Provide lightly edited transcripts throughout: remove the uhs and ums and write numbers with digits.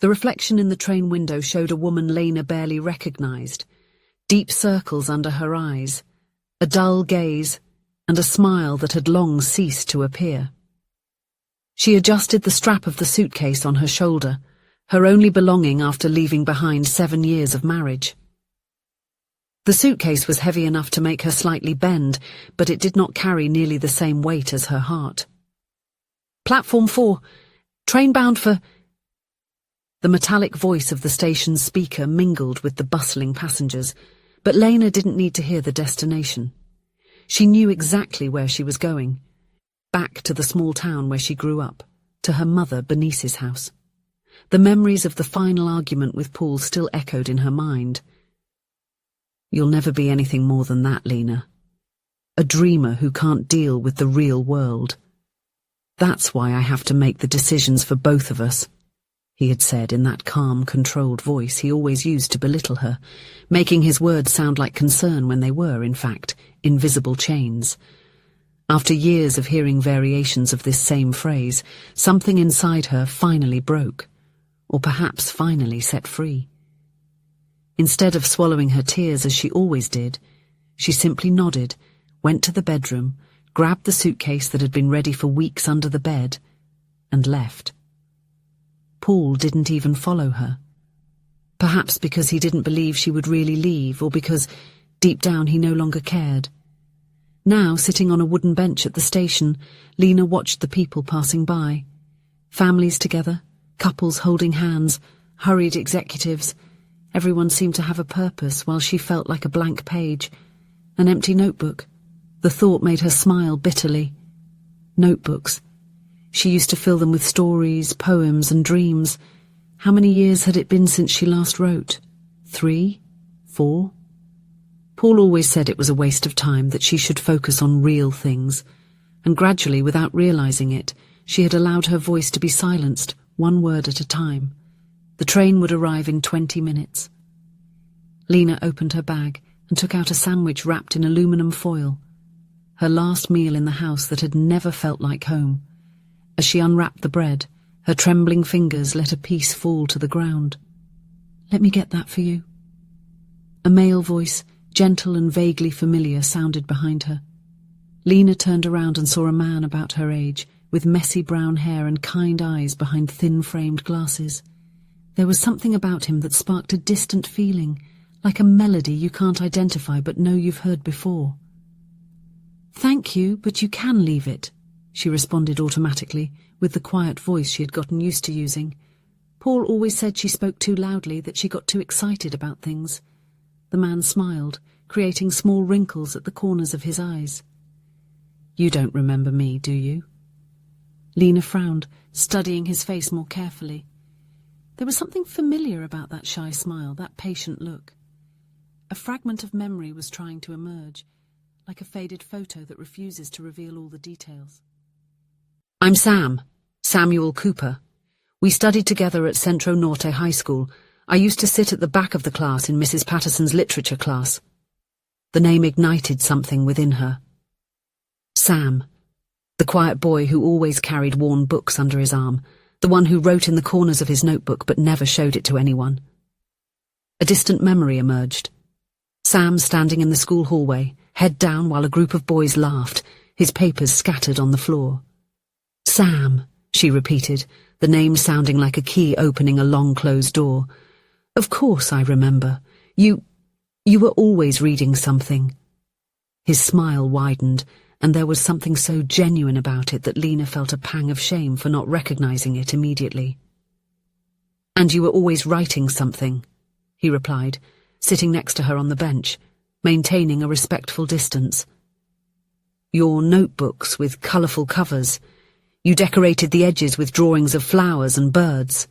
The reflection in the train window showed a woman Lena barely recognized, deep circles under her eyes, a dull gaze, and a smile that had long ceased to appear. She adjusted the strap of the suitcase on her shoulder, her only belonging after leaving behind 7 years of marriage. The suitcase was heavy enough to make her slightly bend, but it did not carry nearly the same weight as her heart. "Platform 4, train bound for..." The metallic voice of the station's speaker mingled with the bustling passengers, but Lena didn't need to hear the destination. She knew exactly where she was going, back to the small town where she grew up, to her mother Bernice's house. The memories of the final argument with Paul still echoed in her mind. "You'll never be anything more than that, Lena. A dreamer who can't deal with the real world. That's why I have to make the decisions for both of us," he had said in that calm, controlled voice he always used to belittle her, making his words sound like concern when they were, in fact, invisible chains. After years of hearing variations of this same phrase, something inside her finally broke, or perhaps finally set free. Instead of swallowing her tears as she always did, she simply nodded, went to the bedroom, grabbed the suitcase that had been ready for weeks under the bed, and left. Paul didn't even follow her. Perhaps because he didn't believe she would really leave, or because, deep down, he no longer cared. Now, sitting on a wooden bench at the station, Lena watched the people passing by. Families together, couples holding hands, hurried executives. Everyone seemed to have a purpose, while she felt like a blank page, an empty notebook. The thought made her smile bitterly. Notebooks. She used to fill them with stories, poems, and dreams. How many years had it been since she last wrote? 3? 4? Paul always said it was a waste of time, that she should focus on real things, and gradually, without realizing it, she had allowed her voice to be silenced, one word at a time. The train would arrive in 20 minutes. Lena opened her bag and took out a sandwich wrapped in aluminum foil, her last meal in the house that had never felt like home. As she unwrapped the bread, her trembling fingers let a piece fall to the ground. "Let me get that for you." A male voice, gentle and vaguely familiar, sounded behind her. Lena turned around and saw a man about her age, with messy brown hair and kind eyes behind thin-framed glasses. There was something about him that sparked a distant feeling, like a melody you can't identify but know you've heard before. "Thank you, but you can leave it," she responded automatically, with the quiet voice she had gotten used to using. Paul always said she spoke too loudly, that she got too excited about things. The man smiled, creating small wrinkles at the corners of his eyes. "You don't remember me, do you?" Lena frowned, studying his face more carefully. There was something familiar about that shy smile, that patient look. A fragment of memory was trying to emerge, like a faded photo that refuses to reveal all the details. "I'm Sam, Samuel Cooper. We studied together at Centro Norte High School. I used to sit at the back of the class in Mrs. Patterson's literature class." The name ignited something within her. Sam, the quiet boy who always carried worn books under his arm, the one who wrote in the corners of his notebook but never showed it to anyone. A distant memory emerged. Sam standing in the school hallway, head down while a group of boys laughed, his papers scattered on the floor. "Sam," she repeated, the name sounding like a key opening a long-closed door. "Of course I remember. You were always reading something." His smile widened, and there was something so genuine about it that Lena felt a pang of shame for not recognizing it immediately. "And you were always writing something," he replied, sitting next to her on the bench, maintaining a respectful distance. "Your notebooks with colourful covers. You decorated the edges with drawings of flowers and birds."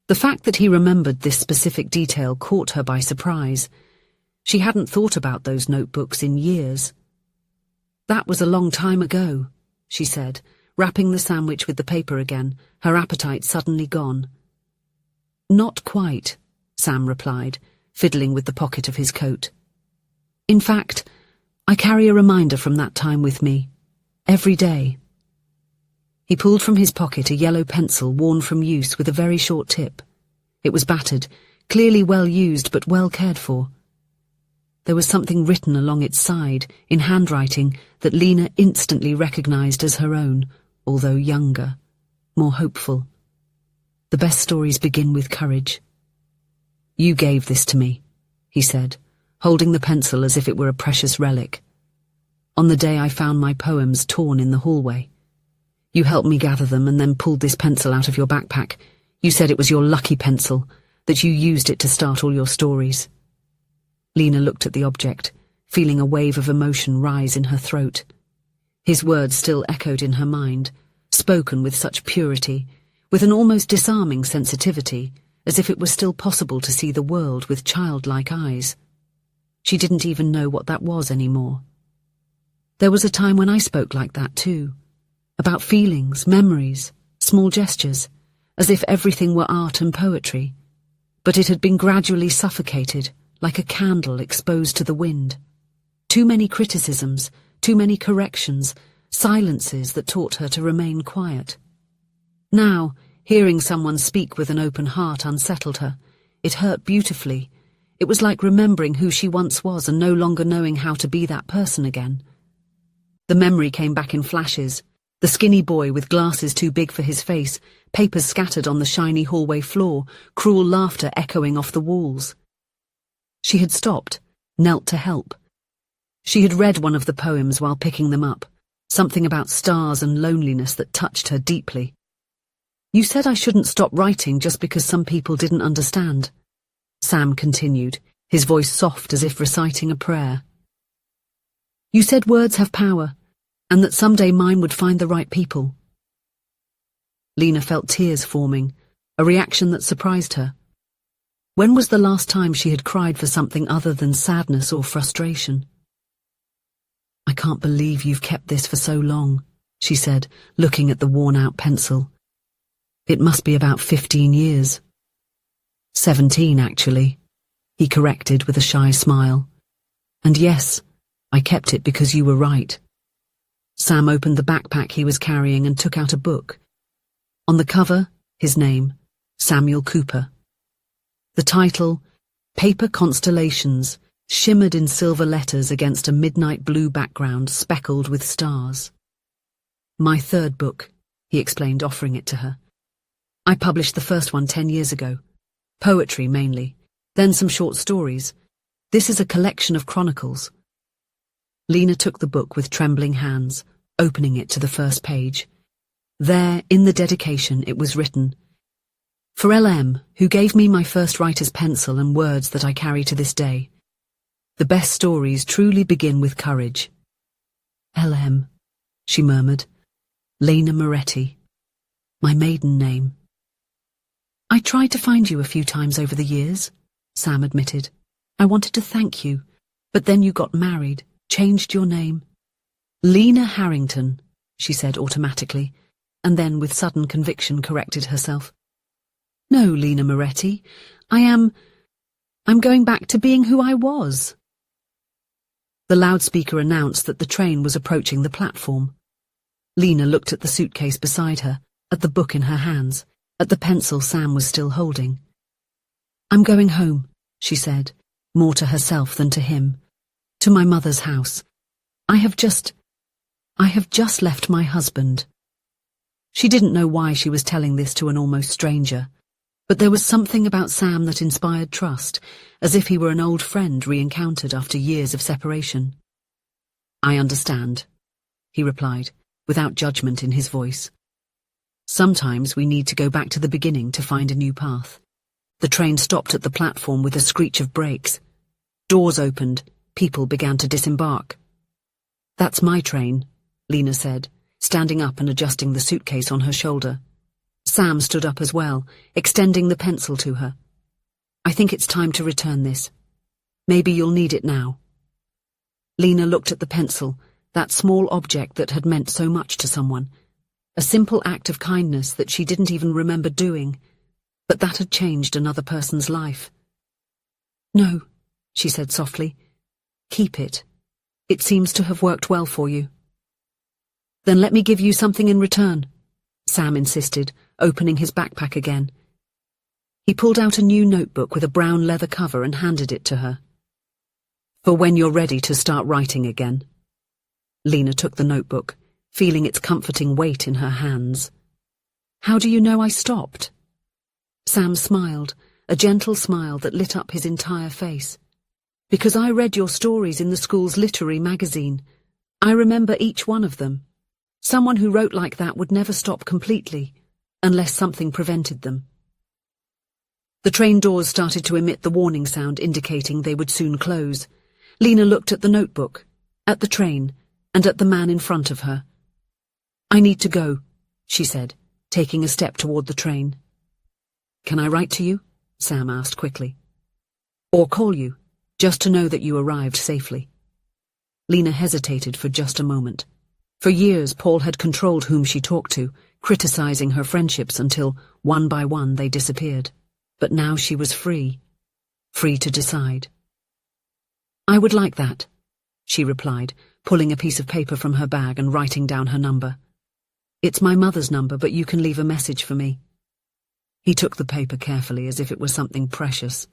The fact that he remembered this specific detail caught her by surprise. She hadn't thought about those notebooks in years. "That was a long time ago," she said, wrapping the sandwich with the paper again, her appetite suddenly gone. "Not quite," Sam replied, fiddling with the pocket of his coat. "In fact, I carry a reminder from that time with me, every day." He pulled from his pocket a yellow pencil worn from use with a very short tip. It was battered, clearly well used but well cared for. There was something written along its side, in handwriting, that Lena instantly recognized as her own, although younger, more hopeful. The best stories begin with courage. "You gave this to me," he said, holding the pencil as if it were a precious relic. "On the day I found my poems torn in the hallway. You helped me gather them and then pulled this pencil out of your backpack. You said it was your lucky pencil, that you used it to start all your stories." Lena looked at the object, feeling a wave of emotion rise in her throat. His words still echoed in her mind, spoken with such purity, with an almost disarming sensitivity, as if it were still possible to see the world with childlike eyes. She didn't even know what that was anymore. "There was a time when I spoke like that too, about feelings, memories, small gestures, as if everything were art and poetry, but it had been gradually suffocated, like a candle exposed to the wind. Too many criticisms, too many corrections, silences that taught her to remain quiet. Now, hearing someone speak with an open heart unsettled her. It hurt beautifully. It was like remembering who she once was and no longer knowing how to be that person again. The memory came back in flashes. The skinny boy with glasses too big for his face, papers scattered on the shiny hallway floor, cruel laughter echoing off the walls. She had stopped, knelt to help. She had read one of the poems while picking them up, something about stars and loneliness that touched her deeply. "You said I shouldn't stop writing just because some people didn't understand," Sam continued, his voice soft as if reciting a prayer. "You said words have power, and that someday mine would find the right people." Lena felt tears forming, a reaction that surprised her. When was the last time she had cried for something other than sadness or frustration? "I can't believe you've kept this for so long," she said, looking at the worn-out pencil. "It must be about 15 years. 17, actually," he corrected with a shy smile. "And yes, I kept it because you were right." Sam opened the backpack he was carrying and took out a book. On the cover, his name, Samuel Cooper. The title, Paper Constellations, shimmered in silver letters against a midnight blue background speckled with stars. "My third book," he explained, offering it to her. "I published the first one 10 years ago. Poetry, mainly, then some short stories. This is a collection of chronicles." Lena took the book with trembling hands, opening it to the first page. There, in the dedication, it was written, "For LM, who gave me my first writer's pencil and words that I carry to this day. The best stories truly begin with courage." "LM," she murmured. "Lena Moretti. My maiden name." "I tried to find you a few times over the years," Sam admitted. "I wanted to thank you, but then you got married, changed your name." "Lena Harrington," she said automatically, and then with sudden conviction corrected herself. "No, Lena Moretti. I'm going back to being who I was." The loudspeaker announced that the train was approaching the platform. Lena looked at the suitcase beside her, at the book in her hands, at the pencil Sam was still holding. "I'm going home," she said, more to herself than to him. "To my mother's house. I have just left my husband." She didn't know why she was telling this to an almost stranger, but there was something about Sam that inspired trust, as if he were an old friend re-encountered after years of separation. "I understand," he replied, without judgment in his voice. "Sometimes we need to go back to the beginning to find a new path." The train stopped at the platform with a screech of brakes. Doors opened, people began to disembark. "That's my train," Lena said, standing up and adjusting the suitcase on her shoulder. Sam stood up as well, extending the pencil to her. "I think it's time to return this. Maybe you'll need it now." Lena looked at the pencil, that small object that had meant so much to someone. A simple act of kindness that she didn't even remember doing, but that had changed another person's life. "No," she said softly. "Keep it. It seems to have worked well for you." "Then let me give you something in return," Sam insisted, opening his backpack again. He pulled out a new notebook with a brown leather cover and handed it to her. For when you're ready to start writing again. Lena took the notebook, feeling its comforting weight in her hands. How do you know I stopped? Sam smiled, a gentle smile that lit up his entire face. Because I read your stories in the school's literary magazine. I remember each one of them. Someone who wrote like that would never stop completely, unless something prevented them. The train doors started to emit the warning sound indicating they would soon close. Lena looked at the notebook, at the train, and at the man in front of her. I need to go, she said, taking a step toward the train. Can I write to you? Sam asked quickly. Or call you, just to know that you arrived safely. Lena hesitated for just a moment. For years, Paul had controlled whom she talked to, criticizing her friendships until, one by one, they disappeared. But now she was free. Free to decide. I would like that, she replied, pulling a piece of paper from her bag and writing down her number. It's my mother's number, but you can leave a message for me. He took the paper carefully as if it was something precious.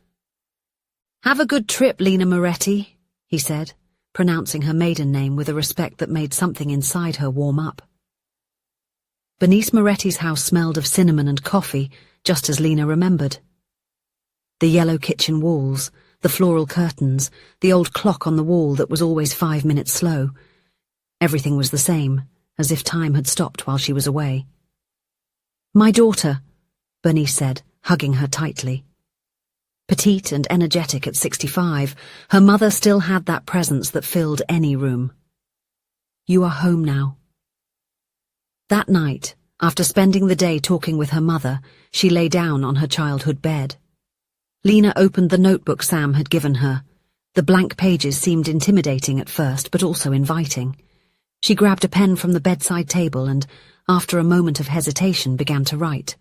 Have a good trip, Lena Moretti, he said, pronouncing her maiden name with a respect that made something inside her warm up. Bernice Moretti's house smelled of cinnamon and coffee, just as Lena remembered. The yellow kitchen walls, the floral curtains, the old clock on the wall that was always 5 minutes slow. Everything was the same, as if time had stopped while she was away. My daughter, Bernice said, hugging her tightly. Petite and energetic at 65, her mother still had that presence that filled any room. You are home now. That night, after spending the day talking with her mother, she lay down on her childhood bed. Lena opened the notebook Sam had given her. The blank pages seemed intimidating at first, but also inviting. She grabbed a pen from the bedside table and, after a moment of hesitation, began to write.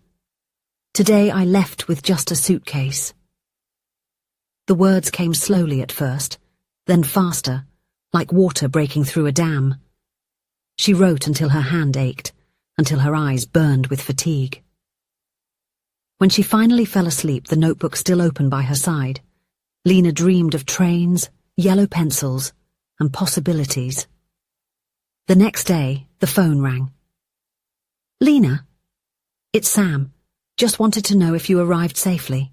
Today I left with just a suitcase. The words came slowly at first, then faster, like water breaking through a dam. She wrote until her hand ached, until her eyes burned with fatigue. When she finally fell asleep, the notebook still open by her side, Lena dreamed of trains, yellow pencils, and possibilities. The next day, the phone rang. Lena? It's Sam. Just wanted to know if you arrived safely.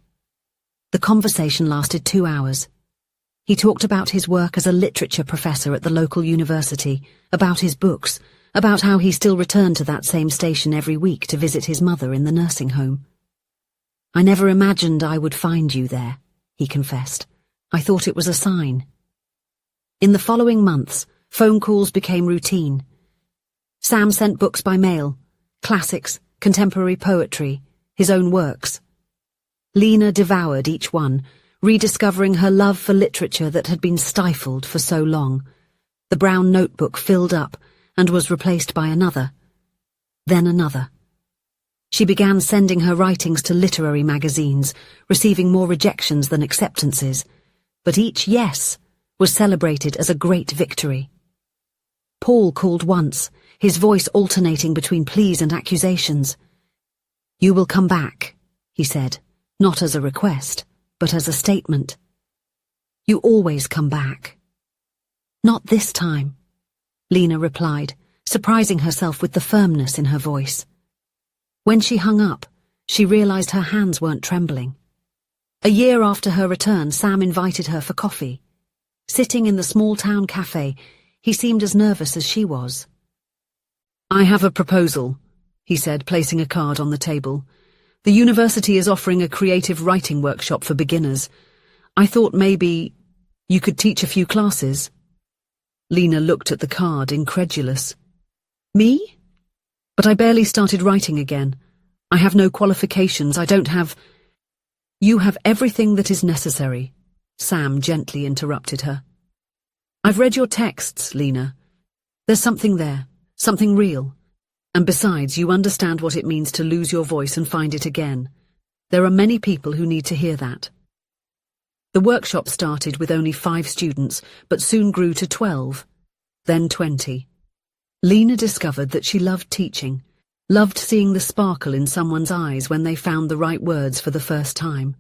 The conversation lasted 2 hours. He talked about his work as a literature professor at the local university, about his books, about how he still returned to that same station every week to visit his mother in the nursing home. I never imagined I would find you there, he confessed. I thought it was a sign. In the following months, phone calls became routine. Sam sent books by mail, classics, contemporary poetry, his own works. Lena devoured each one, rediscovering her love for literature that had been stifled for so long. The brown notebook filled up and was replaced by another, then another. She began sending her writings to literary magazines, receiving more rejections than acceptances, but each yes was celebrated as a great victory. Paul called once, his voice alternating between pleas and accusations. You will come back, he said, not as a request, but as a statement. You always come back. Not this time, Lena replied, surprising herself with the firmness in her voice. When she hung up, she realized her hands weren't trembling. A year after her return, Sam invited her for coffee. Sitting in the small-town cafe, he seemed as nervous as she was. I have a proposal, he said, placing a card on the table. The university is offering a creative writing workshop for beginners. I thought maybe you could teach a few classes. Lena looked at the card, incredulous. Me? But I barely started writing again. I have no qualifications, I don't have... You have everything that is necessary, Sam gently interrupted her. I've read your texts, Lena. There's something there, something real. And besides, you understand what it means to lose your voice and find it again. There are many people who need to hear that. The workshop started with only 5 students, but soon grew to 12, then 20. Lena discovered that she loved teaching, loved seeing the sparkle in someone's eyes when they found the right words for the first time.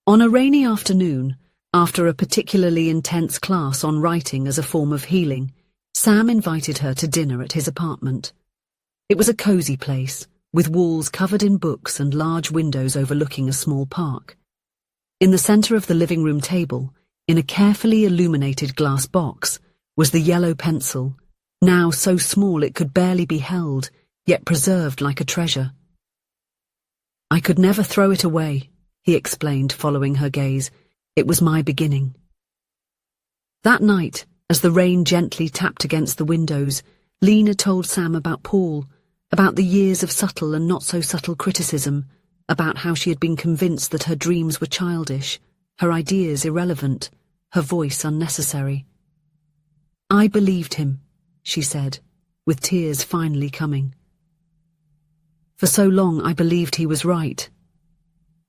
On a rainy afternoon, after a particularly intense class on writing as a form of healing, Sam invited her to dinner at his apartment. It was a cozy place, with walls covered in books and large windows overlooking a small park. In the center of the living room table, in a carefully illuminated glass box, was the yellow pencil, now so small it could barely be held, yet preserved like a treasure. "I could never throw it away," he explained, following her gaze. "It was my beginning." That night, as the rain gently tapped against the windows, Lena told Sam about Paul, about the years of subtle and not-so-subtle criticism, about how she had been convinced that her dreams were childish, her ideas irrelevant, her voice unnecessary. "I believed him," she said, with tears finally coming. "For so long I believed he was right."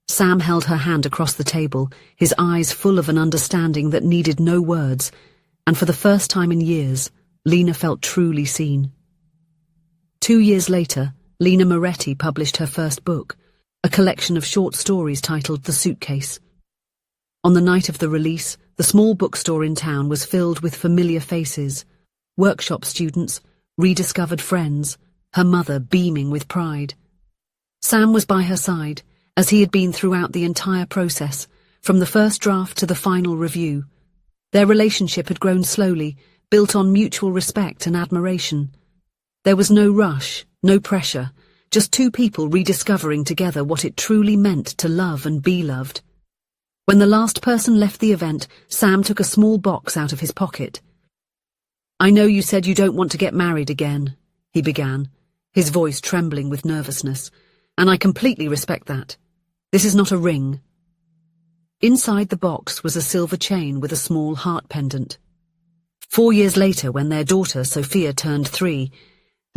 Sam held her hand across the table, his eyes full of an understanding that needed no words, and for the first time in years, Lena felt truly seen. 2 years later, Lena Moretti published her first book, a collection of short stories titled The Suitcase. On the night of the release, the small bookstore in town was filled with familiar faces, workshop students, rediscovered friends, her mother beaming with pride. Sam was by her side, as he had been throughout the entire process, from the first draft to the final review. Their relationship had grown slowly, built on mutual respect and admiration. There was no rush, no pressure, just two people rediscovering together what it truly meant to love and be loved. When the last person left the event, Sam took a small box out of his pocket. "I know you said you don't want to get married again," he began, his voice trembling with nervousness, "and I completely respect that. This is not a ring." Inside the box was a silver chain with a small heart pendant. 4 years later, when their daughter, Sophia, turned 3,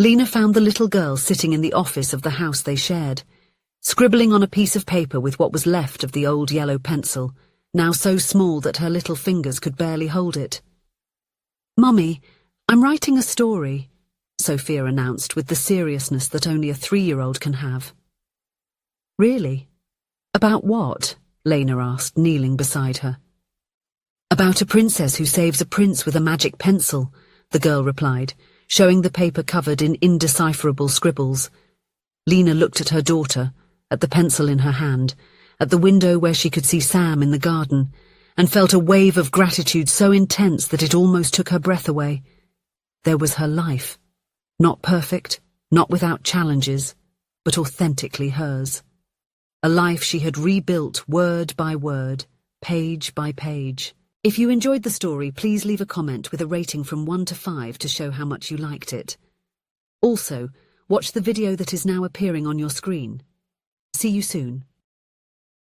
Lena found the little girl sitting in the office of the house they shared, scribbling on a piece of paper with what was left of the old yellow pencil, now so small that her little fingers could barely hold it. "Mummy, I'm writing a story," Sophia announced with the seriousness that only a 3-year-old can have. "Really? About what?" Lena asked, kneeling beside her. "About a princess who saves a prince with a magic pencil," the girl replied, showing the paper covered in indecipherable scribbles. Lena looked at her daughter, at the pencil in her hand, at the window where she could see Sam in the garden, and felt a wave of gratitude so intense that it almost took her breath away. There was her life. Not perfect, not without challenges, but authentically hers. A life she had rebuilt word by word, page by page. If you enjoyed the story, please leave a comment with a rating from 1 to 5 to show how much you liked it. Also, watch the video that is now appearing on your screen. See you soon.